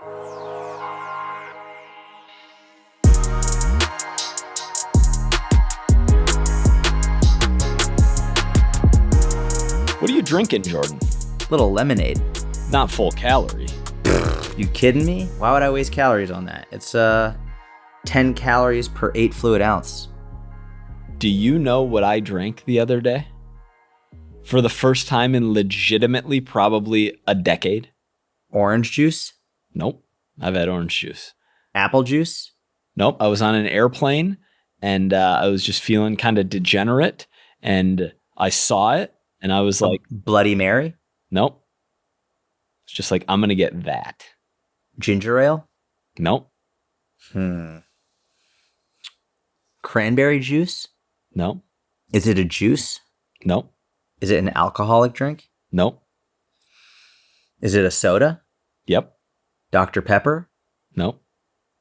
What are you drinking, Jordan? Little lemonade. Not full calorie. You kidding me? Why would I waste calories on that? It's 10 calories per 8 fluid ounce. Do you know what I drank the other day? For the first time in legitimately probably a decade. Orange juice? Nope. I've had orange juice. Apple juice? Nope. I was on an airplane and I was just feeling kind of degenerate and I saw it and I was like, Bloody Mary? nope. It's just like, I'm going to get that. Ginger ale? Nope. Cranberry juice? Nope. Is it a juice? Nope. Is it an alcoholic drink? Nope. Is it a soda? Yep. Dr. Pepper? Nope.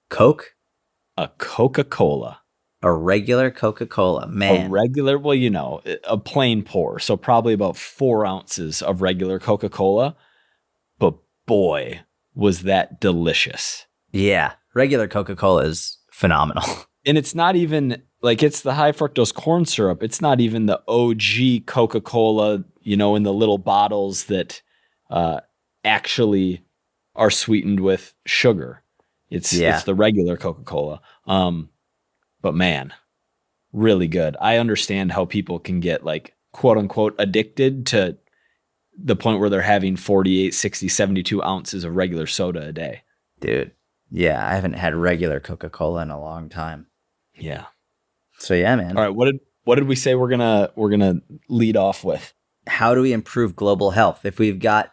Coke? A Coca-Cola. A regular Coca-Cola. Man. A regular, well, you know, a plain pour. So probably about 4 ounces of regular Coca-Cola. But boy, was that delicious. Yeah. Regular Coca-Cola is phenomenal. And it's not even like it's the high fructose corn syrup. It's not even the OG Coca-Cola, you know, in the little bottles that actually are sweetened with sugar. It's the regular Coca-Cola. But man, really good. I understand how people can get like quote unquote addicted to the point where they're having 48, 60, 72 ounces of regular soda a day. Dude. Yeah, I haven't had regular Coca-Cola in a long time. Yeah. So yeah, man. All right. What did we say we're gonna lead off with? How do we improve global health? If we've got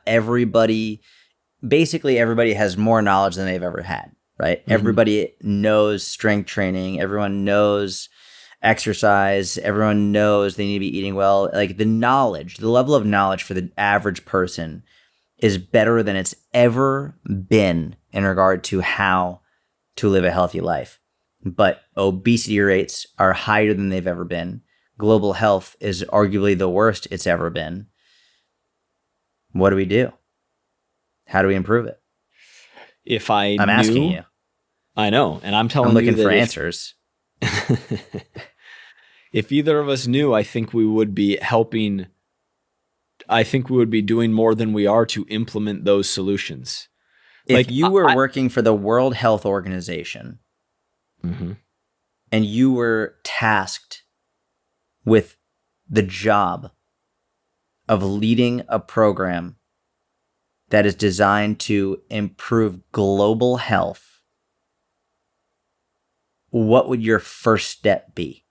basically everybody has more knowledge than they've ever had, right? Mm-hmm. Everybody knows strength training. Everyone knows exercise. Everyone knows they need to be eating well. Like the level of knowledge for the average person is better than it's ever been in regard to how to live a healthy life. But obesity rates are higher than they've ever been. Global health is arguably the worst it's ever been. What do we do? How do we improve it? I'm asking you. I know, and I'm telling you I'm looking for answers. If either of us knew, I think we would be helping. I think we would be doing more than we are to implement those solutions. If you were working for the World Health Organization, mm-hmm. and you were tasked with the job of leading a program that is designed to improve global health, what would your first step be?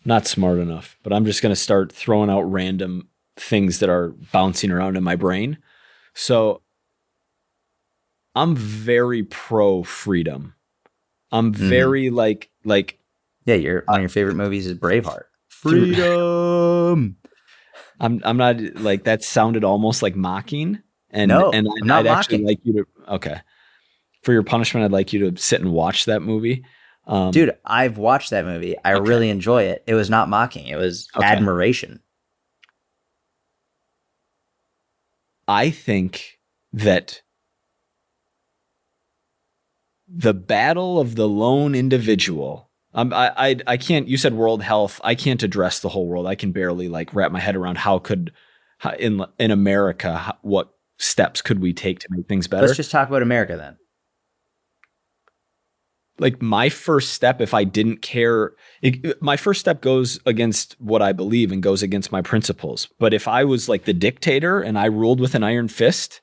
Not smart enough, but I'm just going to start throwing out random things that are bouncing around in my brain. So I'm very pro freedom. I'm very like yeah, one of your favorite movies is Braveheart. Freedom. I'm not like that sounded almost like mocking. And I'd actually like you to for your punishment, I'd like you to sit and watch that movie. Dude, I've watched that movie. I really enjoy it. It was not mocking. It was admiration. I think that the battle of the lone individual, I can't, you said world health. I can't address the whole world. I can barely like wrap my head around in America, what steps could we take to make things better? Let's just talk about America then. Like my first step, if I didn't care, my first step goes against what I believe and goes against my principles. But if I was like the dictator and I ruled with an iron fist,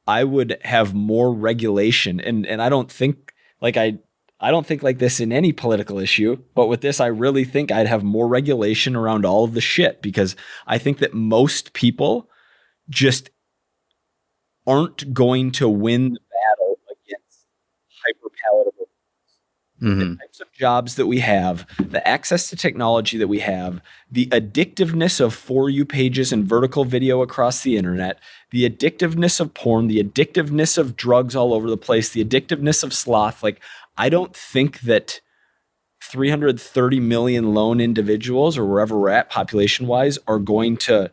I would have more regulation. And I don't think like I don't think like this in any political issue, but with this, I really think I'd have more regulation around all of the shit because I think that most people just aren't going to win the battle against hyper-palatable. Mm-hmm. The types of jobs that we have, the access to technology that we have, the addictiveness of For You pages and vertical video across the internet, the addictiveness of porn, the addictiveness of drugs all over the place, the addictiveness of sloth. Like, I don't think that 330 million lone individuals or wherever we're at population-wise are going to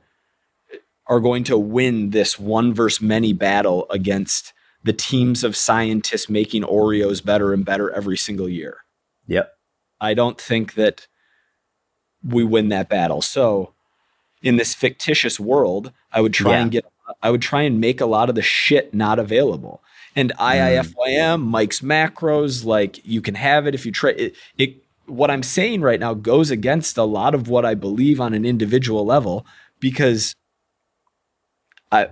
win this one versus many battle against the teams of scientists making Oreos better and better every single year. Yep. I don't think that we win that battle. So in this fictitious world, I would try and make a lot of the shit not available. And IIFYM, Mike's macros, like you can have it if you try it. What I'm saying right now goes against a lot of what I believe on an individual level, because I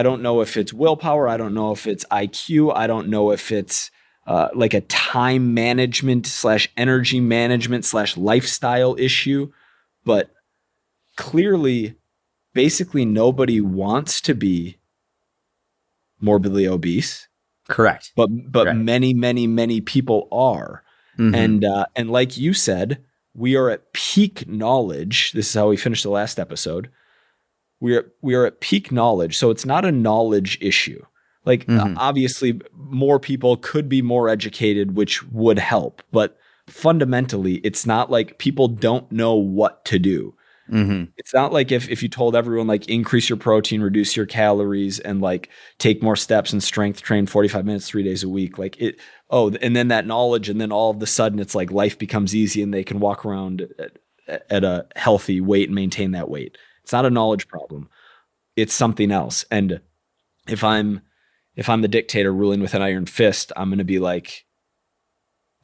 don't know if it's willpower. I don't know if it's IQ. I don't know if it's like a time management / energy management / lifestyle issue, but clearly, basically nobody wants to be morbidly obese. Correct. But Correct. many people are. And like you said, we are at peak knowledge. This is how we finished the last episode. We are at peak knowledge. So it's not a knowledge issue. Like obviously more people could be more educated, which would help, but fundamentally it's not like people don't know what to do. It's not like if you told everyone like increase your protein, reduce your calories, and like take more steps and strength train 45 minutes 3 days a week, like it. Oh, and then that knowledge, and then all of a sudden it's like life becomes easy and they can walk around at a healthy weight and maintain that weight. It's not a knowledge problem. It's something else. And if I'm the dictator ruling with an iron fist, I'm going to be like,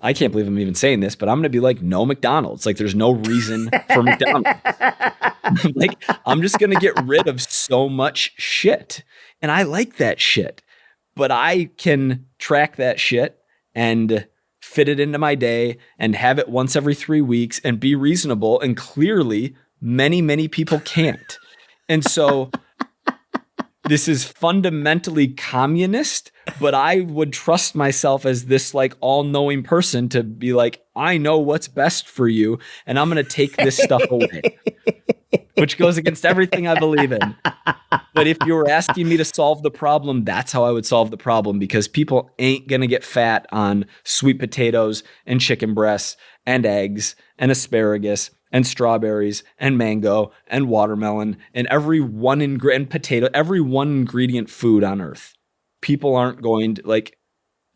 I can't believe I'm even saying this, but I'm going to be like, no McDonald's. Like there's no reason for McDonald's. Like I'm just going to get rid of so much shit. And I like that shit, but I can track that shit and fit it into my day and have it once every 3 weeks and be reasonable. And clearly many people can't. And so this is fundamentally communist, but I would trust myself as this like all-knowing person to be like, I know what's best for you, and I'm going to take this stuff away, which goes against everything I believe in. But if you were asking me to solve the problem, that's how I would solve the problem, because people ain't going to get fat on sweet potatoes and chicken breasts and eggs and asparagus and strawberries and mango and watermelon and every one ingredient food on earth. People aren't going to, like,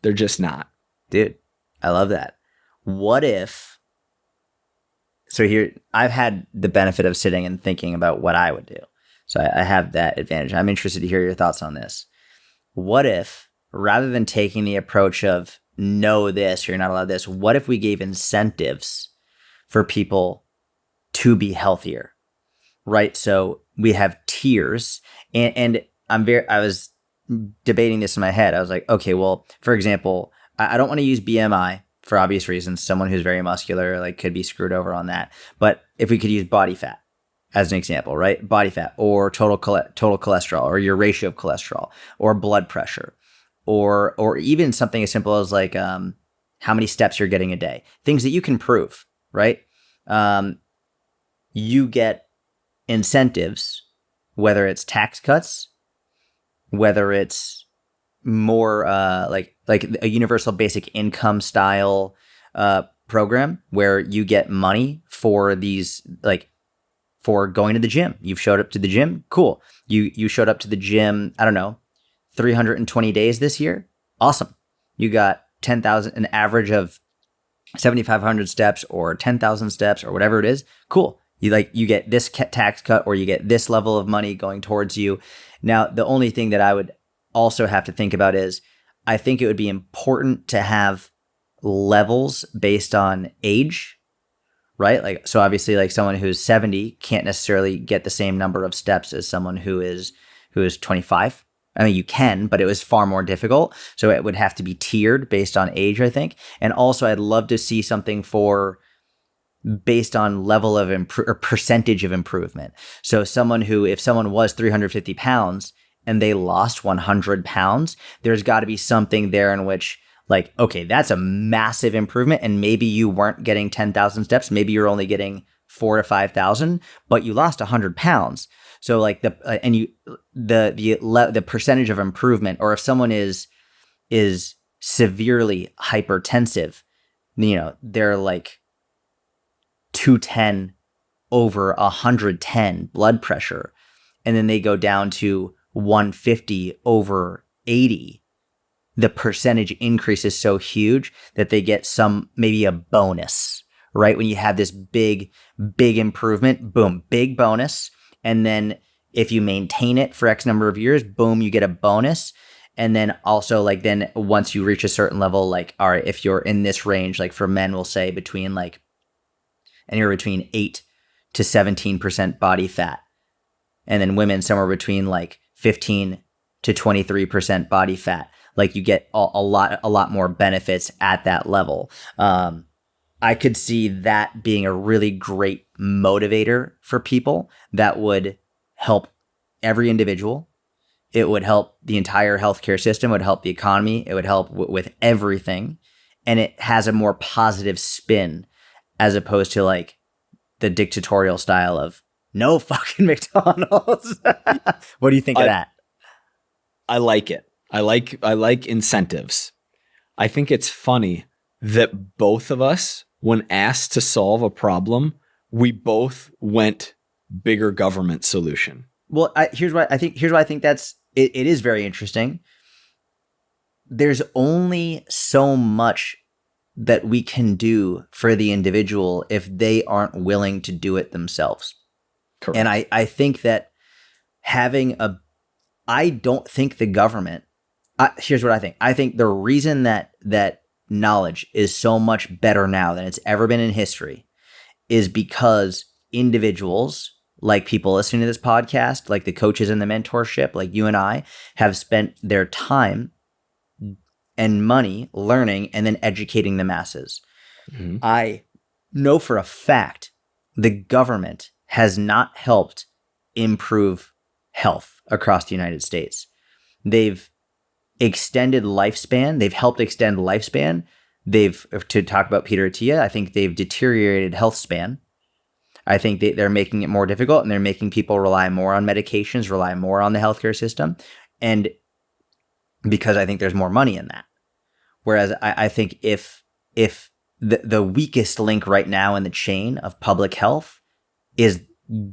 they're just not. Dude, I love that. What if, so here, I've had the benefit of sitting and thinking about what I would do. So I have that advantage. I'm interested to hear your thoughts on this. What if, rather than taking the approach of know this or you're not allowed this, what if we gave incentives for people to be healthier, right? So we have tiers, and I was debating this in my head. I was like, okay, well, for example, I don't want to use BMI for obvious reasons. Someone who's very muscular, like, could be screwed over on that. But if we could use body fat as an example, right? Body fat or total cholesterol, or your ratio of cholesterol, or blood pressure, or even something as simple as like how many steps you're getting a day, things that you can prove, right? You get incentives, whether it's tax cuts, whether it's more like a universal basic income style program where you get money for these, like, for going to the gym. You've showed up to the gym, cool. You showed up to the gym, I don't know, 320 days this year, awesome. You got 10,000, an average of 7,500 steps or 10,000 steps or whatever it is, cool. You get this tax cut, or you get this level of money going towards you. Now, the only thing that I would also have to think about is, I think it would be important to have levels based on age, right? Like, so obviously, like, someone who's 70 can't necessarily get the same number of steps as someone who is 25. I mean, you can, but it was far more difficult. So it would have to be tiered based on age, I think. And also, I'd love to see something based on level of or percentage of improvement. So if someone was 350 pounds and they lost 100 pounds, there's got to be something there in which, like, okay, that's a massive improvement. And maybe you weren't getting 10,000 steps. Maybe you're only getting 4,000 to 5,000, but you lost 100 pounds. So like the percentage of improvement, or if someone is severely hypertensive, they're like 210 over 110 blood pressure, and then they go down to 150 over 80, the percentage increase is so huge that they get maybe a bonus, right? When you have this big improvement, boom, big bonus. And then if you maintain it for X number of years, boom, you get a bonus. And then also like, then once you reach a certain level, like, all right, if you're in this range, like for men, we'll say between like anywhere between 8 to 17% body fat. And then women somewhere between like 15 to 23% body fat. Like you get a lot more benefits at that level. I could see that being a really great motivator for people that would help every individual. It would help the entire healthcare system. It would help the economy. It would help with everything. And it has a more positive spin as opposed to like the dictatorial style of no fucking McDonald's. What do you think of that? I like it. I like incentives. I think it's funny that both of us, when asked to solve a problem, we both went bigger government solution. Well, here's why I think that's it is very interesting. There's only so much that we can do for the individual if they aren't willing to do it themselves. Correct. And I think that I don't think the government, here's what I think. I think the reason that knowledge is so much better now than it's ever been in history is because individuals, like people listening to this podcast, like the coaches in the mentorship, like you and I, have spent their time and money learning and then educating the masses. Mm-hmm. I know for a fact the government has not helped improve health across the United States. They've extended lifespan. They've helped extend lifespan. To talk about Peter Attia, I think they've deteriorated health span. I think they're making it more difficult, and they're making people rely more on medications, rely more on the healthcare system. And because I think there's more money in that. Whereas I think if the weakest link right now in the chain of public health is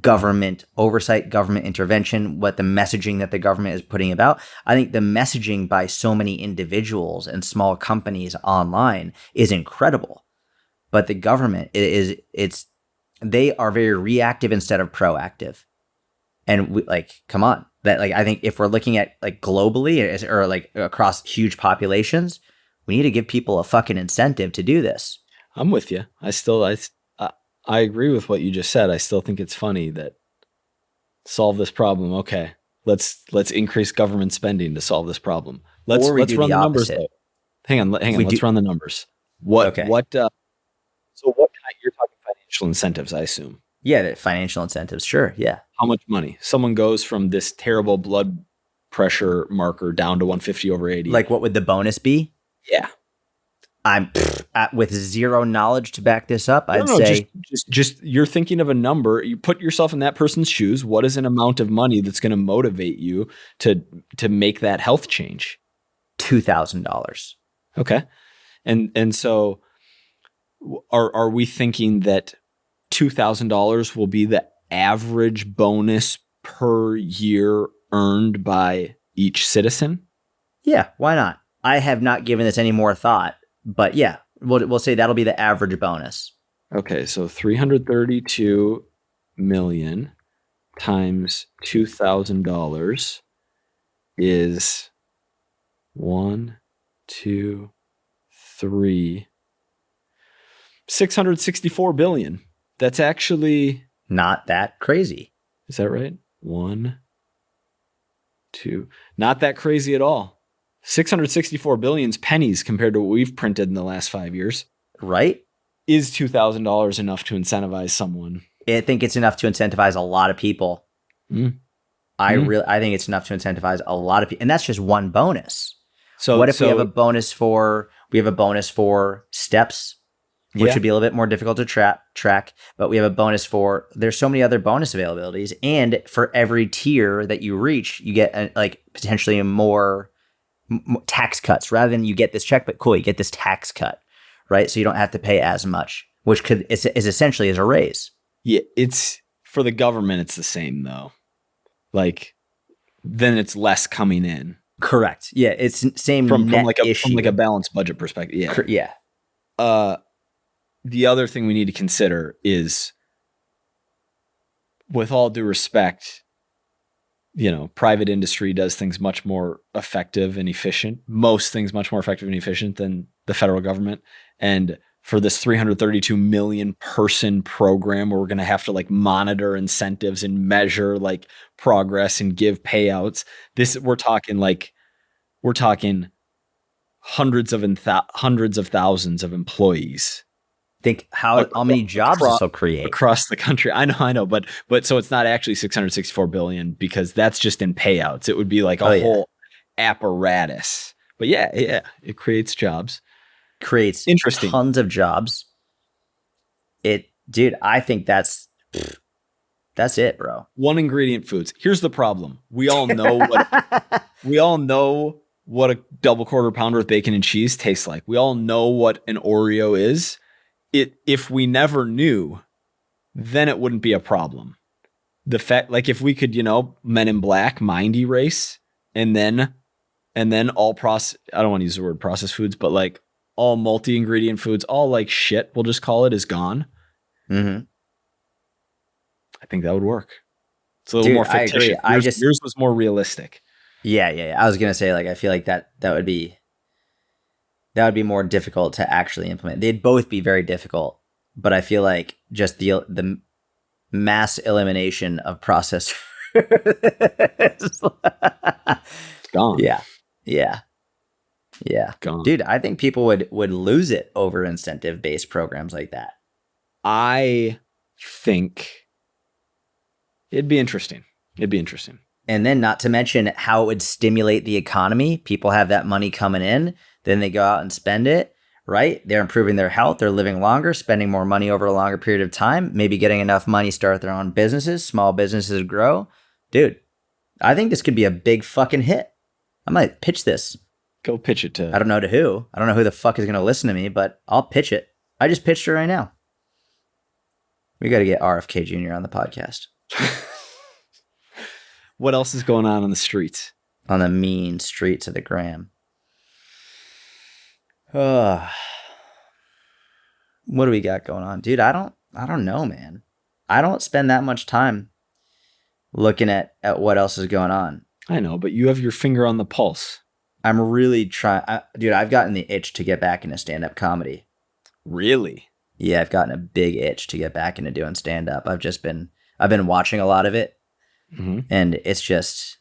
government oversight, government intervention, what the messaging that the government is putting about, I think the messaging by so many individuals and small companies online is incredible. But the government they are very reactive instead of proactive. And come on, I think if we're looking at like globally or like across huge populations, we need to give people a fucking incentive to do this. I'm with you. I agree with what you just said. I still think it's funny that solve this problem. Okay, let's increase government spending to solve this problem. Let's run the numbers though. Hang on. Let's run the numbers. So what kind? You're talking financial incentives, I assume. Yeah, the financial incentives. Sure. Yeah. How much money? Someone goes from this terrible blood pressure marker down to 150 over 80. Like, what would the bonus be? Yeah. I'm with zero knowledge to back this up. I'd say just you're thinking of a number. You put yourself in that person's shoes. What is an amount of money that's going to motivate you to make that health change? $2,000. Okay, and so are we thinking that $2,000 will be the average bonus per year earned by each citizen? Yeah, why not? I have not given this any more thought. But yeah, we'll say that'll be the average bonus. Okay, so 332 million times $2,000 is 1, 2, 3, 664 billion. That's actually not that crazy. Is that right? 1, 2, not that crazy at all. 664 billion's pennies compared to what we've printed in the last 5 years. Right? Is $2,000 enough to incentivize someone? I think it's enough to incentivize a lot of people. I think it's enough to incentivize a lot of people. And that's just one bonus. So what if we have a bonus for steps, which would be a little bit more difficult to track, but we have a bonus for, there's so many other bonus availabilities. And for every tier that you reach, you get potentially more tax cuts rather than you get this check, but cool, you get this tax cut, right? So you don't have to pay as much, which is essentially as a raise. Yeah, it's for the government, it's the same though. like then it's less coming in. Correct. Yeah, it's same From net like issue. a balanced budget perspective. Yeah. Yeah. The other thing we need to consider is, with all due respect, private industry does things much more effective and efficient. Most things much more effective and efficient than the federal government. And for this 332 million person program where we're going to have to like monitor incentives and measure like progress and give payouts, we're talking hundreds of thousands of employees. Think how many jobs this will create across the country. I know, but so it's not actually 664 billion because that's just in payouts. It would be like a whole apparatus. But yeah, it creates jobs. Creates interesting tons of jobs. Dude, I think that's it, bro. One ingredient foods. Here's the problem. We all know what a double quarter pounder with bacon and cheese tastes like. We all know what an Oreo is. If we never knew, then it wouldn't be a problem. The fact, like if we could, Men in Black mind erase and then all I don't want to use the word processed foods, but like all multi-ingredient foods, all like shit, we'll just call it, is gone. Mm-hmm. I think that would work. It's a little more fictitious. Yours was more realistic. Yeah. I was gonna say, like, I feel like that would be more difficult to actually implement. They'd both be very difficult, but I feel like just the mass elimination of processed food. It's gone. Yeah. Gone. Dude, I think people would lose it over incentive-based programs like that. I think it'd be interesting. And then not to mention how it would stimulate the economy. People have that money coming in, then they go out and spend it, right? They're improving their health, they're living longer, spending more money over a longer period of time, maybe getting enough money to start their own businesses, small businesses grow. Dude, I think this could be a big fucking hit. I might pitch this. Go pitch it to... I don't know to who. I don't know who the fuck is going to listen to me, but I'll pitch it. I just pitched it right now. We got to get RFK Jr. on the podcast. What else is going on the streets? On the mean streets of the gram. What do we got going on? Dude, I don't know, man. I don't spend that much time looking at what else is going on. I know, but you have your finger on the pulse. I'm really trying. Dude, I've gotten the itch to get back into stand-up comedy. Really? Yeah, I've gotten a big itch to get back into doing stand-up. I've been watching a lot of it. Mm-hmm. And it's just,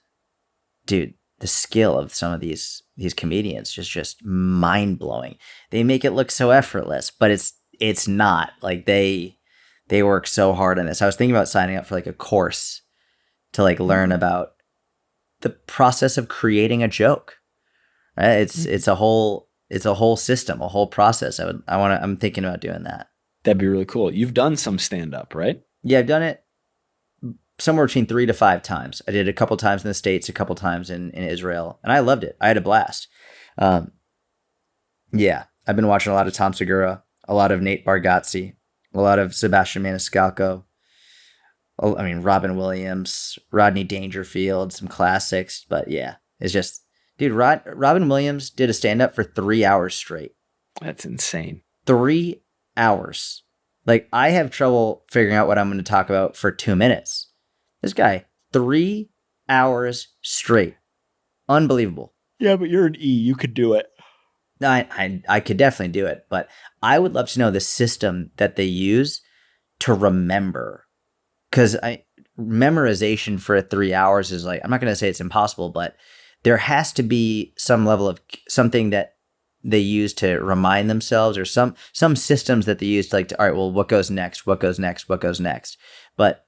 dude, the skill of some of these comedians is just mind-blowing. They make it look so effortless, but it's not. Like they work so hard on this. I was thinking about signing up for like a course to like learn about the process of creating a joke. Right? It's a whole system, a whole process. I'm thinking about doing that. That'd be really cool. You've done some stand-up, right? Yeah, I've done it somewhere between 3 to 5 times. I did a couple times in the States, a couple times in Israel, and I loved it. I had a blast. Yeah, I've been watching a lot of Tom Segura, a lot of Nate Bargatze, a lot of Sebastian Maniscalco. I mean, Robin Williams, Rodney Dangerfield, some classics. But yeah, it's just, dude, Robin Williams did a stand-up for 3 hours straight. That's insane. 3 hours. Like, I have trouble figuring out what I'm going to talk about for 2 minutes. This guy, 3 hours straight. Unbelievable. Yeah, but you're an E. You could do it. I could definitely do it, but I would love to know the system that they use to remember. Because memorization for 3 hours is like, I'm not going to say it's impossible, but there has to be some level of something that they use to remind themselves, or some systems that they use to all right, well, what goes next? What goes next? What goes next? But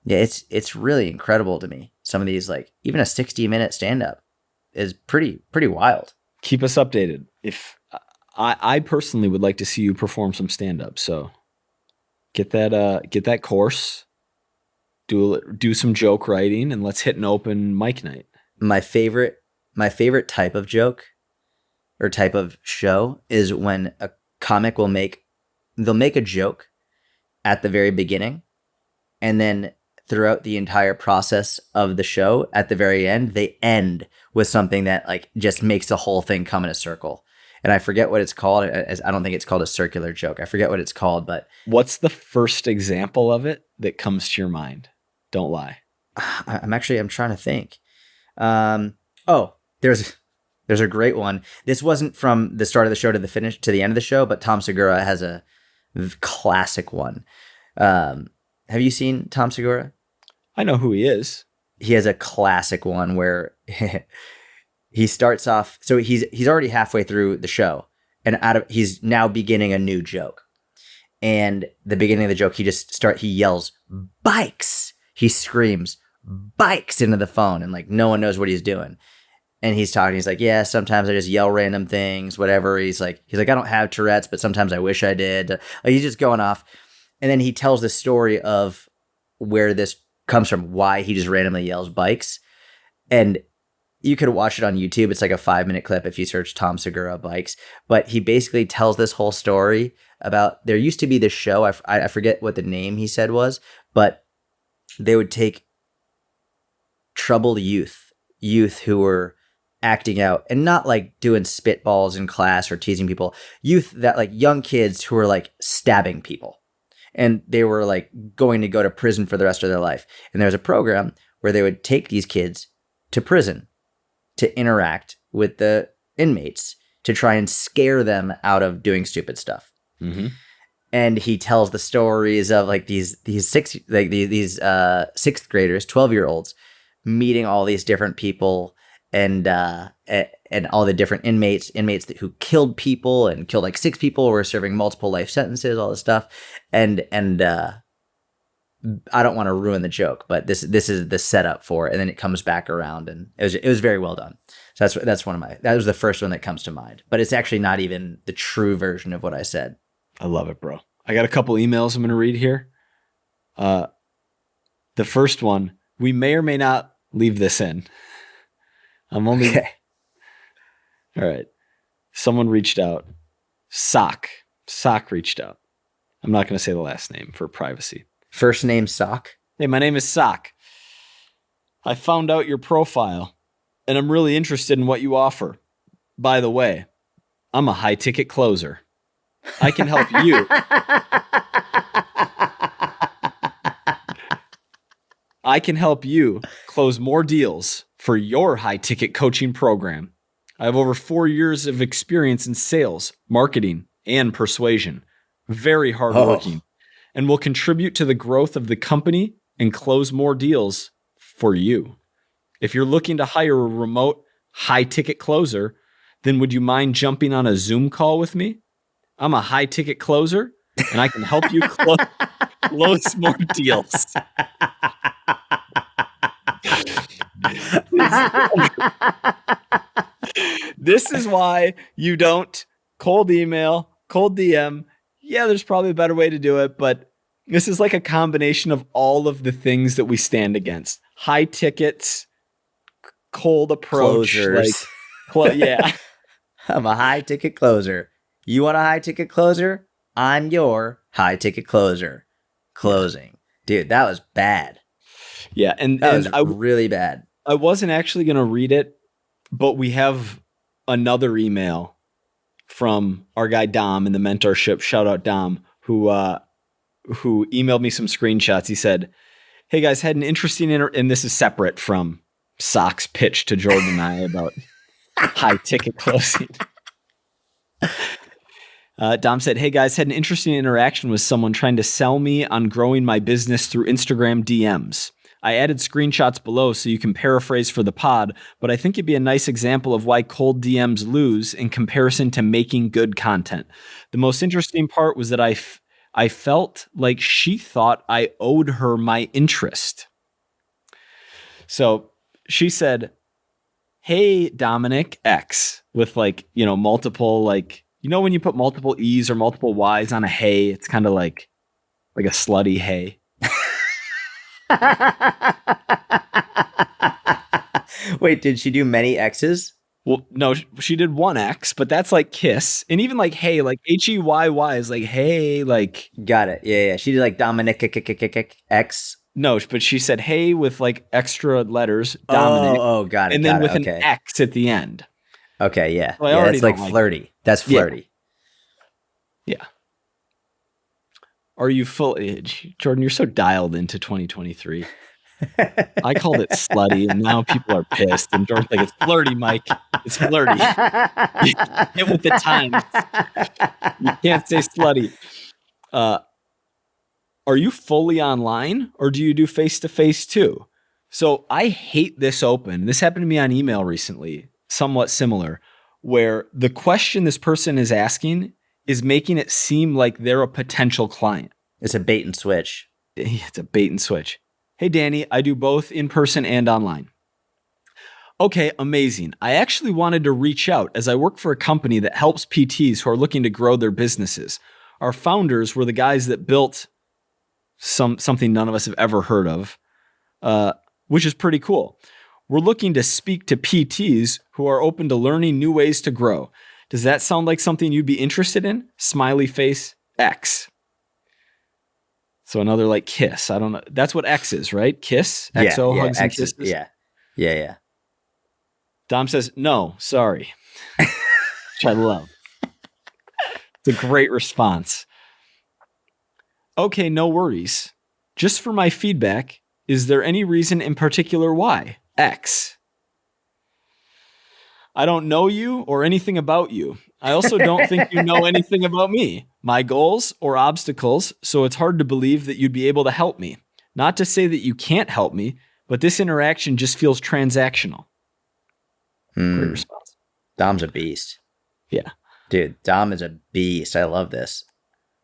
yeah, it's really incredible to me. Some of these, like even a 60-minute stand-up is pretty wild. Keep us updated. If I personally would like to see you perform some stand-up, so get that course, do some joke writing, and let's hit an open mic night. My favorite type of joke or type of show is when a comic they'll make a joke at the very beginning, and then throughout the entire process of the show, at the very end, they end with something that like just makes the whole thing come in a circle. And I forget what it's called. I don't think it's called a circular joke. I forget what it's called, but what's the first example of it that comes to your mind? Don't lie. I'm trying to think. There's a great one. This wasn't from the start of the show to the finish to the end of the show, but Tom Segura has a classic one. Have you seen Tom Segura? I know who he is. He has a classic one where he starts off. So he's already halfway through the show, and he's now beginning a new joke. And the beginning of the joke, he yells bikes. He screams bikes into the phone, and like no one knows what he's doing. And he's talking. He's like, yeah, sometimes I just yell random things, whatever. He's like, I don't have Tourette's, but sometimes I wish I did. Like, he's just going off. And then he tells the story of where this comes from, why he just randomly yells bikes. And you could watch it on YouTube. It's like a 5-minute clip if you search Tom Segura bikes. But he basically tells this whole story about, there used to be this show. I forget what the name he said was, but they would take troubled youth who were acting out and not like doing spitballs in class or teasing people, youth that like young kids who were like stabbing people, and they were like going to go to prison for the rest of their life. And there was a program where they would take these kids to prison to interact with the inmates to try and scare them out of doing stupid stuff. Mm-hmm. And he tells the stories of like these sixth graders, 12-year-olds, meeting all these different people and all the different inmates who killed people and killed like 6 people, were serving multiple life sentences, all this stuff. And I don't want to ruin the joke, but this is the setup for it. And then it comes back around, and it was very well done. So that was the first one that comes to mind, but it's actually not even the true version of what I said. I love it, bro. I got a couple emails I'm going to read here. The first one, we may or may not leave this in. I'm only... Okay. All right. Someone reached out. Sock reached out. I'm not going to say the last name for privacy. First name Sock. Hey, my name is Sock. I found out your profile, and I'm really interested in what you offer. By the way, I'm a high-ticket closer. I can help you. I can help you close more deals for your high-ticket coaching program. I have over 4 years of experience in sales, marketing, and persuasion. Very hardworking, and will contribute to the growth of the company and close more deals for you. If you're looking to hire a remote high-ticket closer, then would you mind jumping on a Zoom call with me? I'm a high-ticket closer, and I can help you close more deals. This is why you don't cold email, cold DM. Yeah, there's probably a better way to do it, but this is like a combination of all of the things that we stand against. High tickets, cold approach. Closers. Yeah. I'm a high ticket closer. You want a high ticket closer? I'm your high ticket closer. Closing. Dude, that was bad. Yeah, and was really bad. I wasn't actually going to read it, but we have another email from our guy Dom in the mentorship. Shout out Dom, who emailed me some screenshots. He said, "Hey guys, had an interesting and this is separate from Sock's pitch to Jordan and I about high ticket closing." Dom said, "Hey guys, had an interesting interaction with someone trying to sell me on growing my business through Instagram DMs. I added screenshots below so you can paraphrase for the pod, but I think it'd be a nice example of why cold DMs lose in comparison to making good content. The most interesting part was that I felt like she thought I owed her my interest." So she said, "Hey, Dominic X," with like, multiple, like, when you put multiple E's or multiple Y's on a hey, it's kind of like a slutty hey. Wait, did she do many X's? Well, no, she did one X, but that's like kiss. And even like hey, like HEYY is like hey, like. Got it. Yeah. She did like Dominic X No, but she said, hey, with like extra letters, Dominic, Got it. and then with an Okay. X at the end. Okay. Yeah. So I Yeah. already That's like don't like flirty. it. That's flirty. Yeah. Are you Jordan, you're so dialed into 2023. I called it slutty, and now people are pissed. And Jordan's like, it's flirty, Mike. It's flirty. Get with the times. You can't say slutty. Are you fully online, or do you do face-to-face too? So I hate this open. This happened to me on email recently, somewhat similar, where the question this person is asking is making it seem like they're a potential client. It's a bait and switch. It's a bait and switch. Hey, Danny, I do both in person and online. Okay, amazing. I actually wanted to reach out as I work for a company that helps PTs who are looking to grow their businesses. Our founders were the guys that built something none of us have ever heard of, which is pretty cool. We're looking to speak to PTs who are open to learning new ways to grow. Does that sound like something you'd be interested in? Smiley face X. So another like kiss. I don't know. That's what X is, right? Kiss? XO, hugs and kisses? Yeah. Dom says, no, sorry. Which I love. It's a great response. Okay, no worries. Just for my feedback, is there any reason in particular why? X. I don't know you or anything about you. I also don't think you know anything about me, my goals or obstacles, so it's hard to believe that you'd be able to help me. Not to say that you can't help me, but this interaction just feels transactional. Great response. Dom's a beast. Yeah. Dude, Dom is a beast. I love this.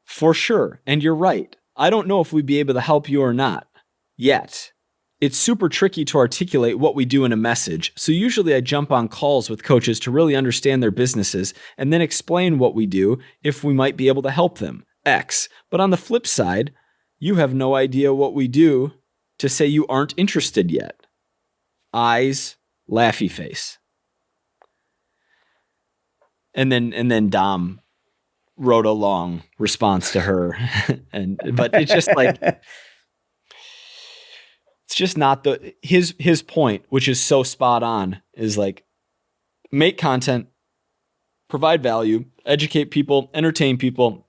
For sure. And you're right. I don't know if we'd be able to help you or not. Yet. It's super tricky to articulate what we do in a message, so usually I jump on calls with coaches to really understand their businesses and then explain what we do if we might be able to help them. X. But on the flip side, you have no idea what we do to say you aren't interested yet. Eyes, laughy face. And then Dom wrote a long response to her, but it's just like it's just not his point, which is so spot on, is like make content, provide value, educate people, entertain people,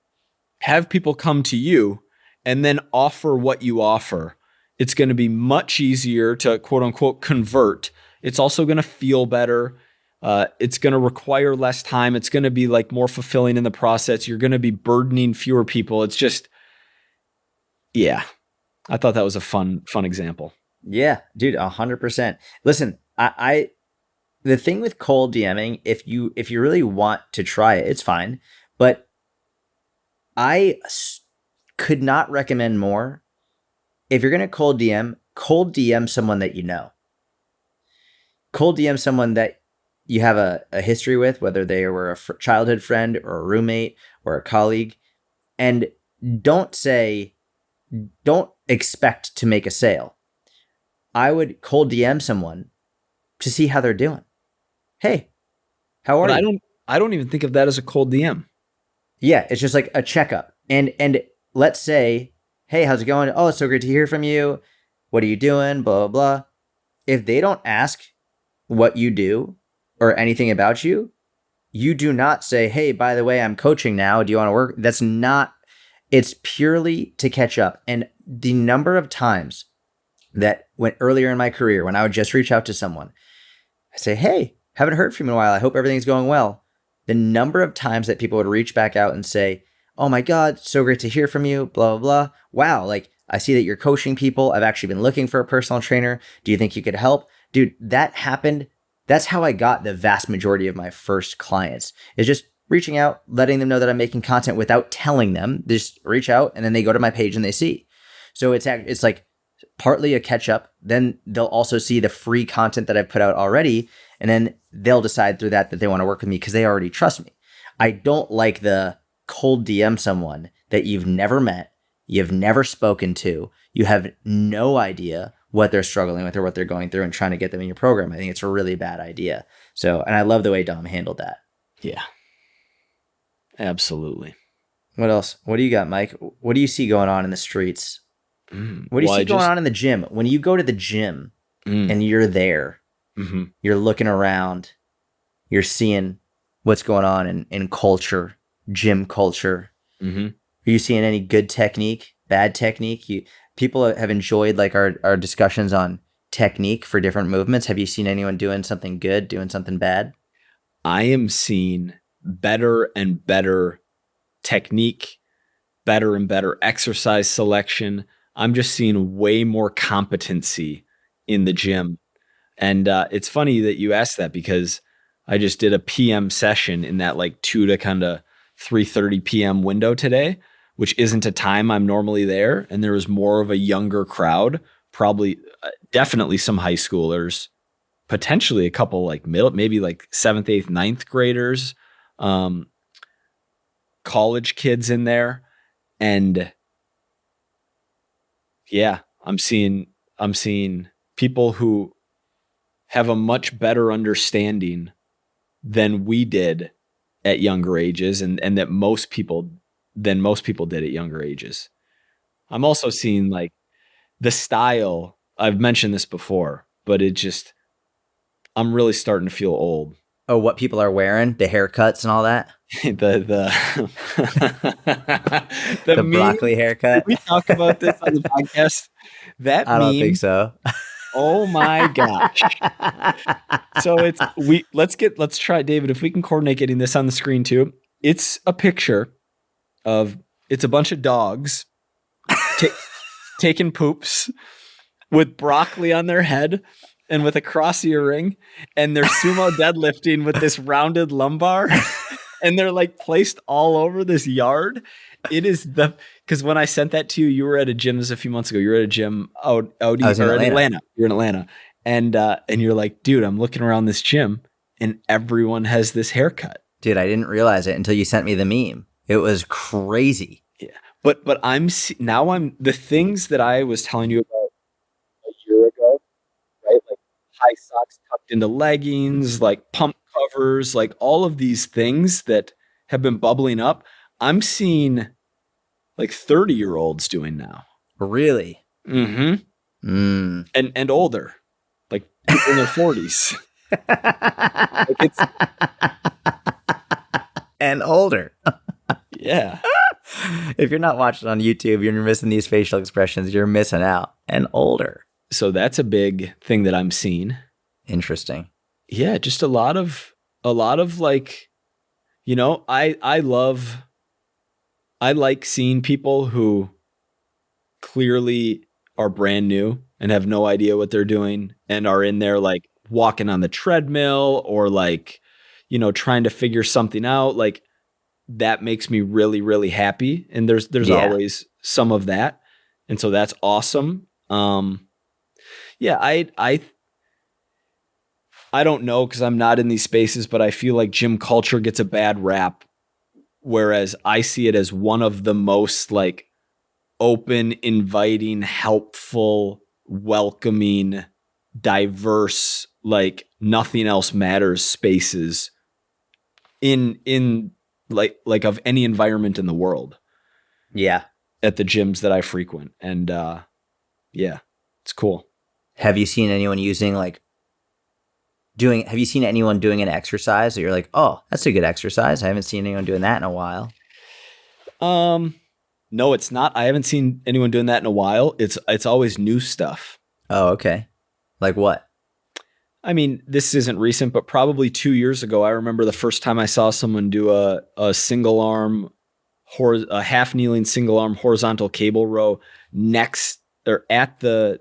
have people come to you, and then offer what you offer. It's going to be much easier to quote unquote convert. It's also going to feel better. It's going to require less time. It's going to be like more fulfilling in the process. You're going to be burdening fewer people. It's just, yeah. I thought that was a fun example. Yeah, dude, 100%. Listen, I the thing with cold DMing, if you really want to try it, it's fine. But I could not recommend more. If you're going to cold DM someone that you know. Cold DM someone that you have a history with, whether they were a childhood friend or a roommate or a colleague, and don't expect to make a sale. I would cold DM someone to see how they're doing. Hey, how are you? I don't even think of that as a cold DM. Yeah, it's just like a checkup. And let's say, hey, how's it going? Oh, it's so great to hear from you. What are you doing? Blah, blah, blah. If they don't ask what you do or anything about you, you do not say, hey, by the way, I'm coaching now. Do you want to work? That's not, it's purely to catch up. And the number of times that went earlier in my career, when I would just reach out to someone, I say, hey, haven't heard from you in a while. I hope everything's going well. The number of times that people would reach back out and say, oh my God, so great to hear from you, blah, blah, blah. Wow, like I see that you're coaching people. I've actually been looking for a personal trainer. Do you think you could help? Dude, that happened. That's how I got the vast majority of my first clients, is just reaching out, letting them know that I'm making content without telling them. They just reach out and then they go to my page and they see. So it's like partly a catch up. Then they'll also see the free content that I've put out already. And then they'll decide through that they want to work with me because they already trust me. I don't like the cold DM someone that you've never met, you've never spoken to, you have no idea what they're struggling with or what they're going through and trying to get them in your program. I think it's a really bad idea. So, and I love the way Dom handled that. Yeah, absolutely. What else? What do you got, Mike? What do you see going on in the streets? What do you Well, see going on in the gym? When you go to the gym and you're there, you're looking around, you're seeing what's going on in culture, gym culture. Are you seeing any good technique, bad technique? People have enjoyed like our discussions on technique for different movements. Have you seen anyone doing something good, doing something bad? I am seeing better and better technique, better and better exercise selection. I'm just seeing way more competency in the gym. And it's funny that you asked that because I just did a PM session in that like 2 to kind of 3:30 PM window today, which isn't a time I'm normally there. And there was more of a younger crowd, probably definitely some high schoolers, potentially a couple like middle, maybe like 7th, 8th, 9th graders, college kids in there. And yeah, I'm seeing people who have a much better understanding than we did at younger ages and that most people did at younger ages. I'm also seeing like the style. I've mentioned this before, but I'm really starting to feel old. Oh, what people are wearing, the haircuts and all that? the broccoli haircut. Did we talk about this on the podcast? That I don't think so. Oh my gosh. So let's try, David, if we can coordinate getting this on the screen too. It's a picture of it's a bunch of dogs taking poops with broccoli on their head and with a cross earring, and they're sumo deadlifting with this rounded lumbar, and they're like placed all over this yard. It is because when I sent that to you, you were at a gym a few months ago. You were at a gym out in Atlanta. You're in Atlanta. And you're like, dude, I'm looking around this gym and everyone has this haircut. Dude, I didn't realize it until you sent me the meme. It was crazy. Yeah. But I'm the things that I was telling you about a year ago, right? Like high socks tucked into leggings, like pump covers, like all of these things that have been bubbling up. I'm seeing like 30-year-olds doing now. Really? Mm-hmm. And older, like people in their 40s. Like it's and older. Yeah. If you're not watching on YouTube, you're missing these facial expressions. You're missing out. And older. So that's a big thing that I'm seeing. Interesting. Yeah, just a lot of like, you know, I like seeing people who clearly are brand new and have no idea what they're doing and are in there like walking on the treadmill or like, you know, trying to figure something out. Like that makes me really, really happy. And there's always some of that. And so that's awesome. Yeah, I don't know because I'm not in these spaces, but I feel like gym culture gets a bad rap. Whereas I see it as one of the most like open, inviting, helpful, welcoming, diverse, like nothing else matters spaces in like of any environment in the world. Yeah. At the gyms that I frequent. And yeah, it's cool. Have you seen anyone have you seen anyone doing an exercise that you're like, oh, that's a good exercise? I haven't seen anyone doing that in a while. No, it's not. I haven't seen anyone doing that in a while. It's always new stuff. Oh, okay. Like what? I mean, this isn't recent, but probably 2 years ago, I remember the first time I saw someone do a single arm, a half kneeling single arm horizontal cable row next or at the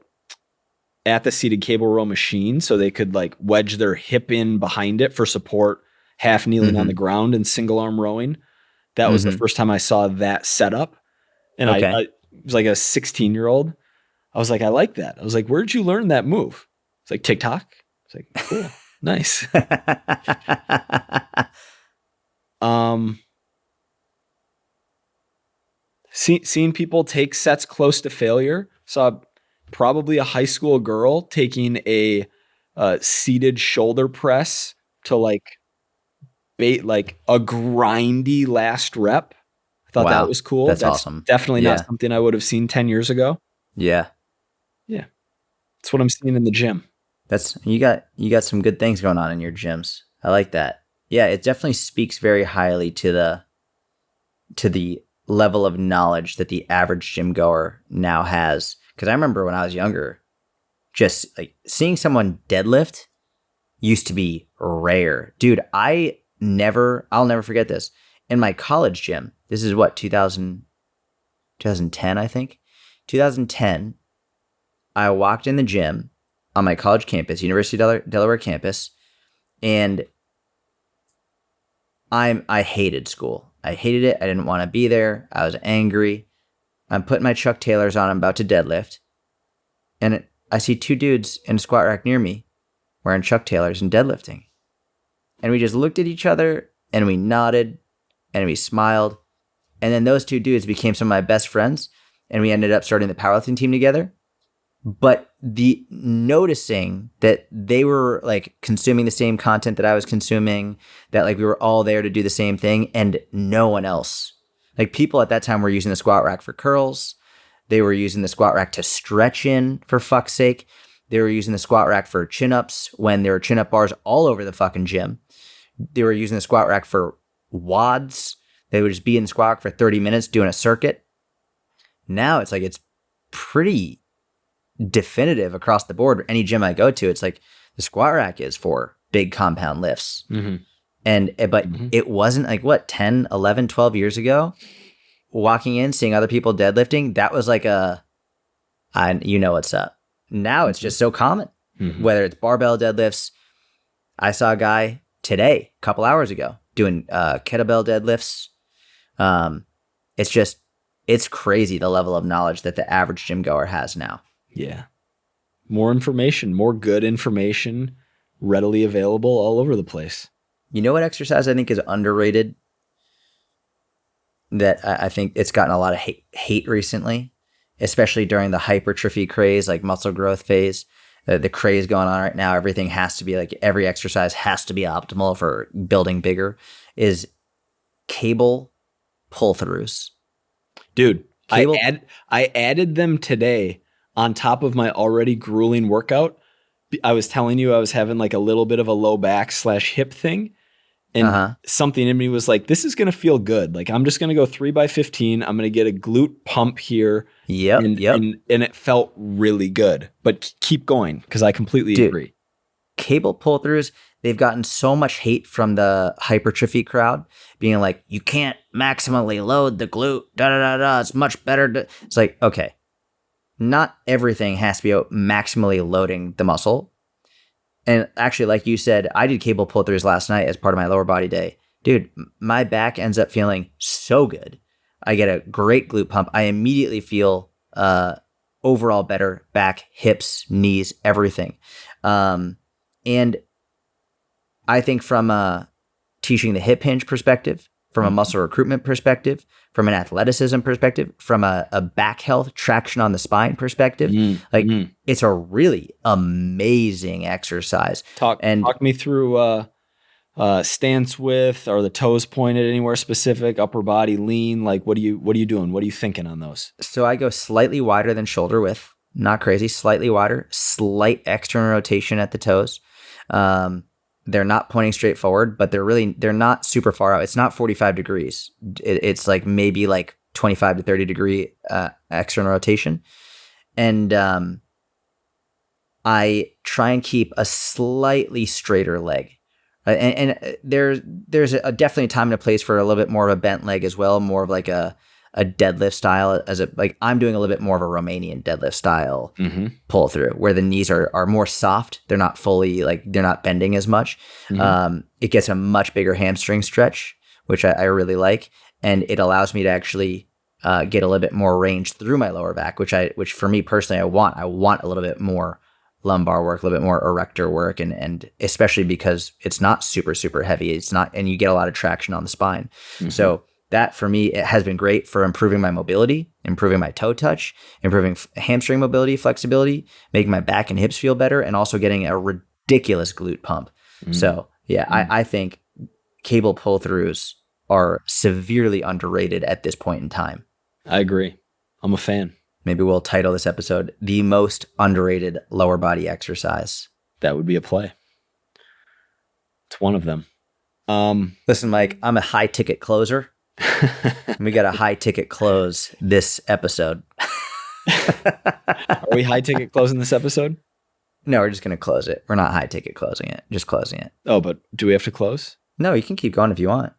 seated cable row machine, so they could like wedge their hip in behind it for support, half kneeling on the ground and single arm rowing. That was the first time I saw that setup. And I was like a 16-year-old. I was like, I like that. I was like, where'd you learn that move? It's like TikTok. It's like, cool. Nice. Seeing people take sets close to failure. Saw probably a high school girl taking a seated shoulder press to like bait like a grindy last rep. I thought that was cool. That's awesome. Definitely not something I would have seen 10 years ago. Yeah. Yeah. That's what I'm seeing in the gym. That's you got some good things going on in your gyms. I like that. Yeah, it definitely speaks very highly to the level of knowledge that the average gym goer now has. Because I remember when I was younger, just like seeing someone deadlift used to be rare. Dude, I'll never forget this. In my college gym, this is what, 2010, I think? 2010, I walked in the gym on my college campus, University of Delaware campus, and I hated school. I hated it. I didn't want to be there. I was angry. I'm putting my Chuck Taylors on. I'm about to deadlift. And I see two dudes in a squat rack near me wearing Chuck Taylors and deadlifting. And we just looked at each other and we nodded and we smiled. And then those two dudes became some of my best friends. And we ended up starting the powerlifting team together. But the noticing that they were like consuming the same content that I was consuming, that like we were all there to do the same thing and no one else. Like people at that time were using the squat rack for curls. They were using the squat rack to stretch in, for fuck's sake. They were using the squat rack for chin-ups when there were chin-up bars all over the fucking gym. They were using the squat rack for WODs. They would just be in the squat rack for 30 minutes doing a circuit. Now it's like it's pretty definitive across the board. Any gym I go to, it's like the squat rack is for big compound lifts. Mm-hmm. But it wasn't like what, 10, 11, 12 years ago, walking in, seeing other people deadlifting, that was like you know what's up. Now it's just so common, whether it's barbell deadlifts. I saw a guy today, a couple hours ago, doing kettlebell deadlifts. It's crazy the level of knowledge that the average gym goer has now. Yeah. More information, more good information readily available all over the place. You know what exercise I think is underrated? That I think it's gotten a lot of hate recently, especially during the hypertrophy craze, like muscle growth phase. The craze going on right now, everything has to be like, every exercise has to be optimal for building bigger, is cable pull-throughs. Dude, I added them today on top of my already grueling workout. I was telling you I was having like a little bit of a low back / hip thing. And something in me was like, this is going to feel good. Like, I'm just going to go 3x15. I'm going to get a glute pump here. And it felt really good. But keep going, because I completely agree. Cable pull-throughs, they've gotten so much hate from the hypertrophy crowd, being like, you can't maximally load the glute. It's much better. It's like, okay, not everything has to be maximally loading the muscle. And actually, like you said, I did cable pull-throughs last night as part of my lower body day. Dude, my back ends up feeling so good. I get a great glute pump. I immediately feel overall better back, hips, knees, everything. And I think from a teaching the hip hinge perspective, from a muscle recruitment perspective, from an athleticism perspective, from a back health, traction on the spine perspective, it's a really amazing exercise. Talk me through stance width. Are the toes pointed anywhere specific? Upper body lean? Like, what are you doing? What are you thinking on those? So I go slightly wider than shoulder width. Not crazy, slightly wider, slight external rotation at the toes. They're not pointing straight forward, but they're not super far out. It's not 45 degrees. It's like maybe like 25 to 30 degree external rotation. And I try and keep a slightly straighter leg. And there's definitely a time and a place for a little bit more of a bent leg as well, more of like a deadlift style, like I'm doing a little bit more of a Romanian deadlift style pull through, where the knees are more soft. They're not fully they're not bending as much. It gets a much bigger hamstring stretch, which I really like, and it allows me to actually get a little bit more range through my lower back, which for me personally I want a little bit more lumbar work, a little bit more erector work, and especially because it's not super super heavy. It's not, and you get a lot of traction on the spine. So that for me, it has been great for improving my mobility, improving my toe touch, improving hamstring mobility, flexibility, making my back and hips feel better, and also getting a ridiculous glute pump. So yeah, I think cable pull-throughs are severely underrated at this point in time. I agree. I'm a fan. Maybe we'll title this episode "The Most Underrated Lower Body Exercise." That would be a play. It's one of them. Listen, Mike, I'm a high ticket closer. We got a high ticket close this episode. Are we high ticket closing this episode? No, we're just going to close it. We're not high ticket closing it. Just closing it. Oh, but do we have to close? No, you can keep going if you want.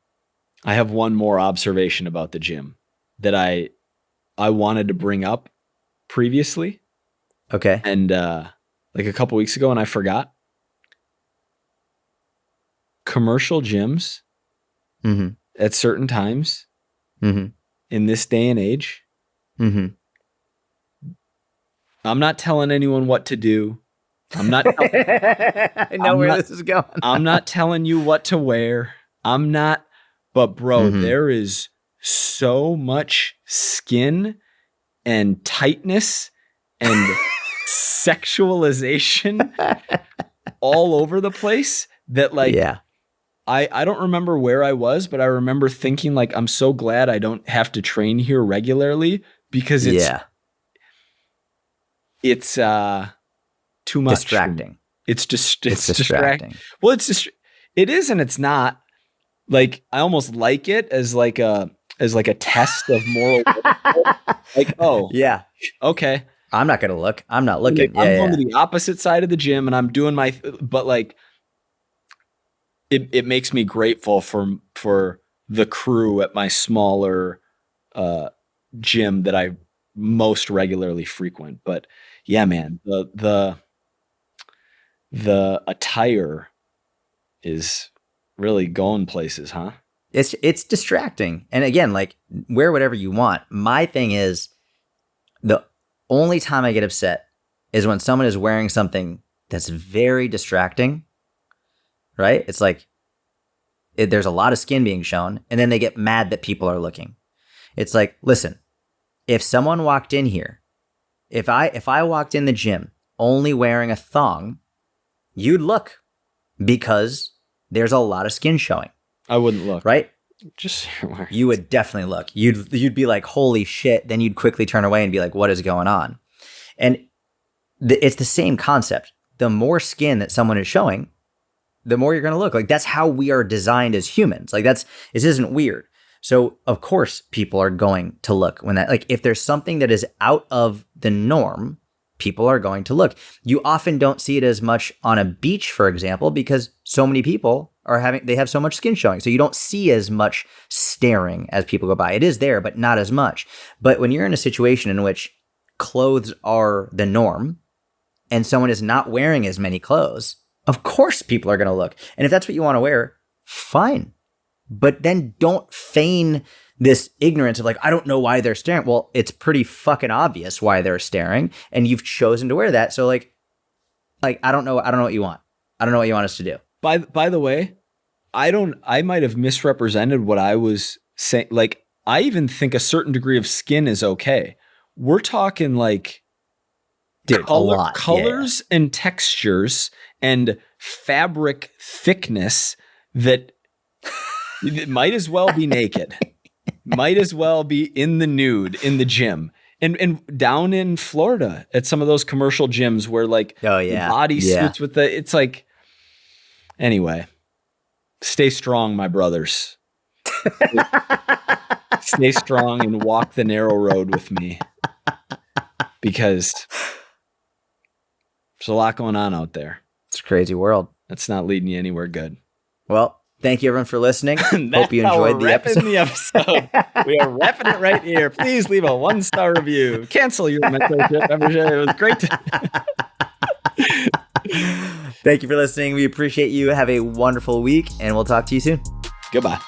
I have one more observation about the gym that I wanted to bring up previously. Okay. And like a couple weeks ago, and I forgot. Commercial gyms at certain times in this day and age. I'm not telling anyone what to do. I'm not. I know where this is going. I'm not telling you what to wear. I'm not. But bro, there is so much skin and tightness and sexualization all over the place that like, I don't remember where I was, but I remember thinking like, I'm so glad I don't have to train here regularly because it's too much. Distracting. It's distracting. Well, it is, and it's not. Like, I almost like it as like a test of moral. Like, oh, yeah, okay. I'm not gonna look. I'm not looking. I'm going to the opposite side of the gym, and I'm doing but like, it makes me grateful for the crew at my smaller gym that I most regularly frequent. But yeah, man, the attire is really going places, huh? It's distracting. And again, like, wear whatever you want. My thing is, the only time I get upset is when someone is wearing something that's very distracting, right? It's like there's a lot of skin being shown, and then they get mad that people are looking. It's like, listen, if someone walked in here, if I walked in the gym only wearing a thong, you'd look because there's a lot of skin showing. I wouldn't look. Right? Just you would definitely look. You'd be like, holy shit. Then you'd quickly turn away and be like, what is going on? And it's the same concept. The more skin that someone is showing, the more you're going to look. Like, that's how we are designed as humans. Like, this isn't weird. So of course people are going to look when that, like, if there's something that is out of the norm, people are going to look. You often don't see it as much on a beach, for example, because so many people they have so much skin showing. So you don't see as much staring as people go by. It is there, but not as much. But when you're in a situation in which clothes are the norm and someone is not wearing as many clothes, of course people are going to look. And if that's what you want to wear, fine. But then don't feign this ignorance of like, I don't know why they're staring. Well, it's pretty fucking obvious why they're staring, and you've chosen to wear that. So like I don't know what you want. I don't know what you want us to do. By the way, I might have misrepresented what I was saying. Like, I even think a certain degree of skin is okay. We're talking like colors and textures and fabric thickness that it might as well be naked. Might as well be in the nude in the gym. And down in Florida at some of those commercial gyms where like body suits with it's like, anyway, stay strong, my brothers. Stay strong and walk the narrow road with me, because there's a lot going on out there. It's a crazy world. That's not leading you anywhere good. Well, thank you everyone for listening. Hope you enjoyed the episode. We are wrapping it right here. Please leave a 1-star review. Cancel your mentorship membership. It was great. Thank you for listening. We appreciate you. Have a wonderful week, and we'll talk to you soon. Goodbye.